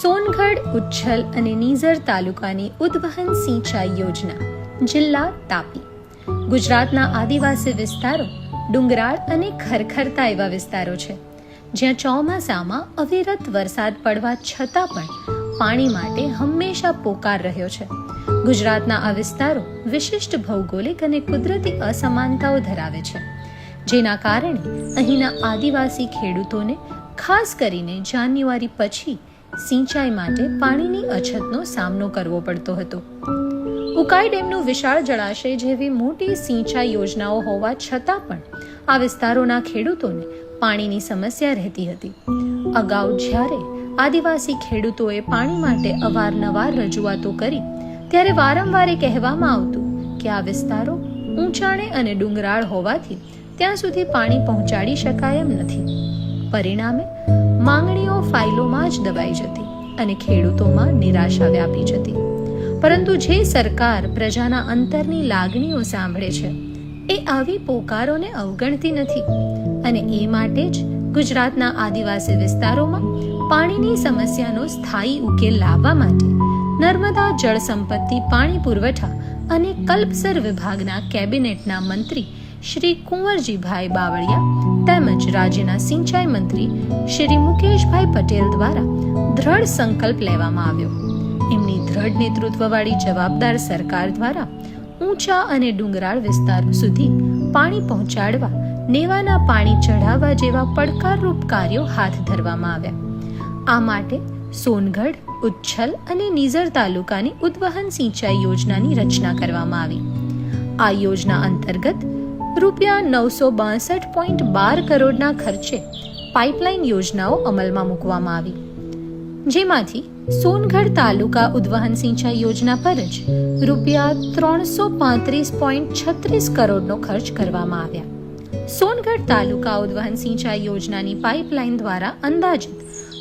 સોનગઢ, ઉચ્છલ અને નીઝર તાલુકાની ઉદ્વહન સિંચાઈ યોજના, જિલ્લા તાપી. ગુજરાતના આદિવાસી વિસ્તારો ડુંગરાળ અને ખરખરતા એવા વિસ્તારો છે, જ્યાં ચોમાસામાં અવિરત વરસાદ પડવા છતાં પણ પાણી માટે હંમેશા પોકાર રહ્યો છે. ગુજરાતના આ વિસ્તારો વિશિષ્ટ ભૌગોલિક અને કુદરતી અસમાનતાઓ ધરાવે છે, જેના કારણે અહીંના આદિવાસી ખેડૂતોને ખાસ કરીને જાન્યુઆરી પછી સિંચાઈ માટે પાણીની અછતનો સામનો કરવો પડતો હતો. ઉકાઈ ડેમનું વિશાળ જળાશય જેવી મોટી સિંચાઈ યોજનાઓ હોવા છતાં પણ આ વિસ્તારોના ખેડૂતોને પાણીની સમસ્યા રહેતી હતી. અગાઉ જ્યારે આદિવાસી ખેડૂતોએ પાણી માટે અવારનવાર રજૂઆતો કરી, ત્યારે વારંવાર કહેવામાં આવતું કે આ વિસ્તારો ઊંચાણે અને ડુંગરાળ હોવાથી ત્યાં સુધી પાણી પહોંચાડી શકાય એમ નથી. પરિણામે માંગણીઓ ફાઇલોમાં જ દબાઈ જતી અને ખેડૂતોમાં નિરાશા વ્યાપી જતી. પરંતુ જે સરકાર પ્રજાના અંતરની લાગણીઓ સાંભળે છે, એ આવી પોકારોને અવગણતી નથી અને એ માટે જ ગુજરાતના આદિવાસી વિસ્તારોમાં પાણીની સમસ્યાનો સ્થાયી ઉકેલ લાવવા માટે નર્મદા જળ સંપત્તિ, પાણી પુરવઠા અને કલ્પસર વિભાગના કેબિનેટના મંત્રી શ્રી કુંવરજીભાઈ બાવળિયા તેમજ રાજ્યના સિંચાઈ મંત્રી શ્રી મુકેશભાઈ પટેલ દ્વારા દ્રઢ સંકલ્પ લેવામાં આવ્યો. એમની દ્રઢ નેતૃત્વવાળી જવાબદાર સરકાર દ્વારા ઊંચા અને ડુંગરાળ વિસ્તારો સુધી પાણી પહોંચાડવા, નેવાના પાણી ચઢાવવા જેવા પડકારરૂપ કાર્યો હાથ ધરવામાં આવ્યા. આ માટે સોનગઢ, ઉચ્છલ અને નીઝર તાલુકાની ઉદ્વહન સિંચાઈ યોજનાની રચના કરવામાં આવી. આ યોજના અંતર્ગત રૂપિયા 962.12 કરોડના ખર્ચે પાઇપલાઇન યોજનાઓ અમલમાં મૂકવામાં આવી, જેમાંથી સોનગઢ તાલુકા ઉદ્વહન સિંચાઈ યોજના પર જ રૂપિયા 335.36 કરોડનો ખર્ચ કરવામાં આવ્યા. સોનગઢ તાલુકા ઉદ્વહન સિંચાઈ યોજનાની પાઇપલાઇન દ્વારા અંદાજિત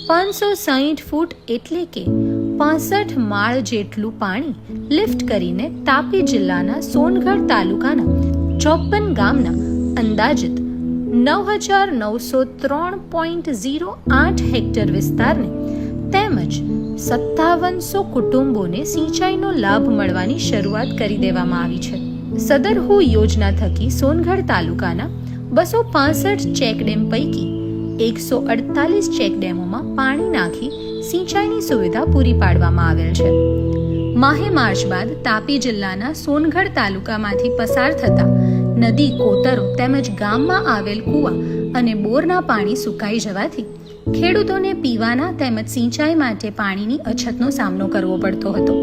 560 ફૂટ એટલે કે 65 માળ જેટલું પાણી લિફ્ટ કરીને તાપી જિલ્લાના સોનગઢ તાલુકાના 54 ગામના અંદાજિત 9903.08 હેક્ટર વિસ્તારને તેમજ 5700 કુટુંબોને સિંચાઈનો લાભ મળવાની શરૂઆત કરી દેવામાં આવી છે. સદરહુ યોજના થકી સોનગઢ તાલુકાના 265 ચેકડેમ પૈકી 148 ચેકડેમોમાં પાણી નાખી સિંચાઈની સુવિધા પૂરી પાડવામાં આવેલ છે. માહે માર્ચ બાદ તાપી જિલ્લાના સોનગઢ તાલુકામાંથી પસાર થતા નદી, કોતરો તેમજ ગામમાં આવેલ કૂવા અને બોરના પાણી સુકાઈ જવાથી ખેડૂતોને પીવાના તેમજ સિંચાઈ માટે પાણીની અછતનો સામનો કરવો પડતો હતો.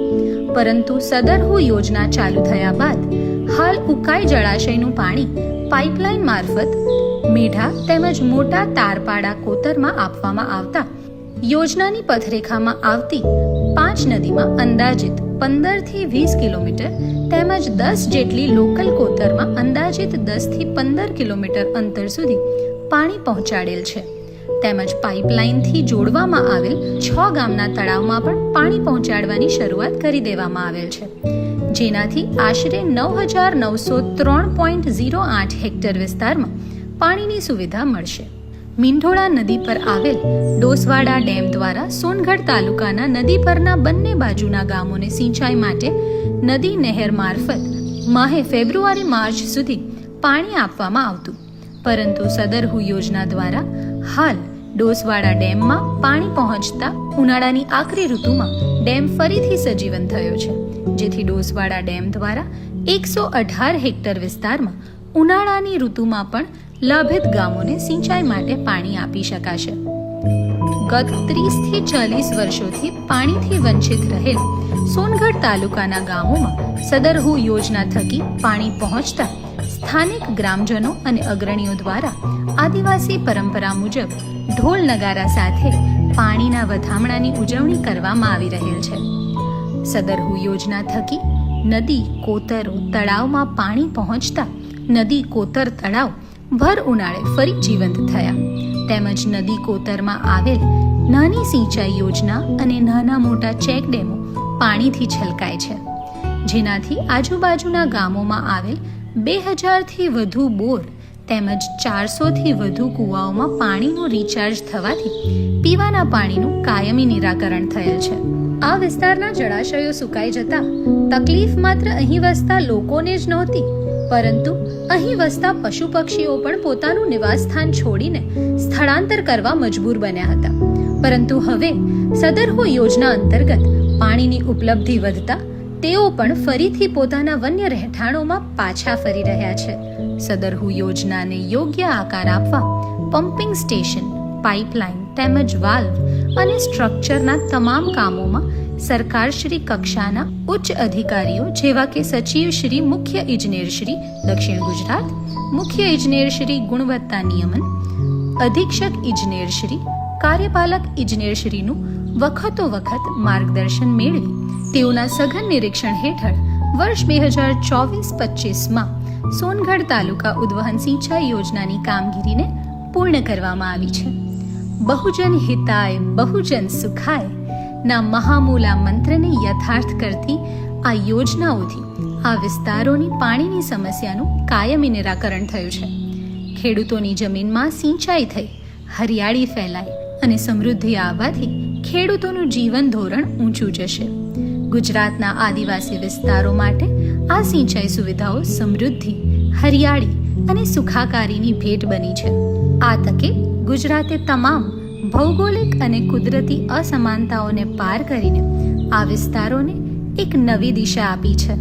પરંતુ સદરહુ યોજના ચાલુ થયા બાદ હાલ ઉકાઈ જળાશયનું પાણી પાઇપલાઇન મારફત મેઢા તેમજ મોટા તારપાડા કોતરમાં આપવામાં આવતા યોજનાની પથરેખામાં આવતી 5 નદીમાં અંદાજિત 15 થી 20 કિલોમીટર તેમજ 10 જેટલી લોકલ કોતરમાં અંદાજિત 10 થી 15 કિલોમીટર અંતર સુધી પાણી પહોંચાડેલ છે. તેમજ પાઇપલાઇનથી જોડવામાં આવેલ 6 ગામના તળાવમાં પણ પાણી પહોંચાડવાની શરૂઆત કરી દેવામાં આવેલ છે, જેનાથી આશરે 9903.08 હેક્ટર વિસ્તારમાં પાણીની સુવિધા મળશે. મીંઢોળા નદી પર આવેલ ડોસવાડા ડેમ દ્વારા સોનગઢ તાલુકાના નદી પરના બંને બાજુના ગામોને સિંચાઈ માટે નદી નહેર મારફત માહે ફેબ્રુઆરી માર્ચ સુધી પાણી આપવામાં આવતું. પરંતુ સદરહુ યોજના દ્વારા હાલ ડોસવાડા ડેમમાં પાણી પહોંચતા ઉનાળાની આખરી ઋતુમાં ડેમ ફરીથી સજીવન થયો છે, જેથી ડોસવાડા ડેમ દ્વારા 118 હેક્ટર વિસ્તારમાં ઉનાળાની ઋતુમાં પણ લાભિત ગામોને સિંચાઈ માટે પાણી આપી શકાશે. ગત 30 થી 40 વર્ષોથી પાણીથી વંચિત રહેલ સોનગઢ તાલુકાના ગામોમાં સદરહુ યોજના થકી પાણી પહોંચતા સ્થાનિક ગ્રામજનો અને અગ્રણીઓ દ્વારા આદિવાસી પરંપરા મુજબ ઢોલ નગારા સાથે પાણીના વધામણાની ઉજવણી કરવામાં આવી રહેલ છે. સદરહુ યોજના થકી નદી, કોતરો, તળાવમાં પાણી પહોંચતા નદી, કોતર, તળાવ ભર ઉનાળે ફરી જીવંત થયા. તેમજ નદી, કોતરમાં આવેલ નાની સિંચાઈ યોજના અને નાના મોટા ચેકડેમો પાણીથી છલકાય છે, જેનાથી આજુબાજુના ગામોમાં આવેલ 2000 થી વધુ બોર તેમજ 400થી વધુ કૂવાઓમાં પાણીનું રિચાર્જ થવાથી પીવાના પાણીનું કાયમી નિરાકરણ થયેલ છે. આ વિસ્તારના જળાશયો સુકાઈ જતા તકલીફ માત્ર અહીં વસતા લોકોને જ નહોતી, પરંતુ અહીં વસતા પશુ પક્ષીઓ પણ પોતાનું નિવાસસ્થાન છોડીને સ્થળાંતર કરવા મજબૂર બન્યા હતા. પરંતુ હવે સદરહુ યોજના અંતર્ગત પાણીની ઉપલબ્ધિ વધતા તેઓ પણ ફરીથી પોતાના વન્ય રહેઠાણોમાં પાછા ફરી રહ્યા છે. સદરહુ યોજનાને યોગ્ય આકાર આપવા પમ્પિંગ સ્ટેશન, પાઇપલાઇન તેમજ વાલ્વ અને સ્ટ્રક્ચરના તમામ કામોમાં સરકારશ્રી કક્ષાના ઉચ્ચ અધિકારીઓ જેવા કે સચિવ શ્રી, મુખ્ય ઇજનેર શ્રી દક્ષિણ ગુજરાત, મુખ્ય ઇજનેર શ્રી ગુણવત્તા નિયમન, અધિક્ષક ઇજનેર શ્રી, કાર્યપાલક ઇજનેર શ્રીનું વખતોવખત માર્ગદર્શન મેળવી તેઓના સઘન નિરીક્ષણ હેઠળ વર્ષ 2024-25માં સોનગઢ તાલુકા ઉદ્વહન સિંચાઈ યોજનાની કામગીરીને પૂર્ણ કરવામાં આવી છે. બહુજન હિતાય બહુજન સુખાય ના મહામૂલા મંત્રને યથાર્થ કરતી આ યોજનાઓથી આ વિસ્તારોની પાણીની સમસ્યાનું કાયમી નિરાકરણ થયું છે. ખેડૂતોની જમીનમાં સિંચાઈ થઈ, હરિયાળી ફેલાય અને સમૃદ્ધિ આવવાથી ખેડૂતોનું જીવન ધોરણ ઊંચું જશે. ગુજરાતના આદિવાસી વિસ્તારો માટે આ સિંચાઈ સુવિધાઓ સમૃદ્ધિ, હરિયાળી અને સુખાકારીની ભેટ બની છે. આ તકે ગુજરાતે તમામ ભૌગોલિક અને કુદરતી અસમાનતાઓને પાર કરીને આ વિસ્તારોને એક નવી દિશા આપી છે.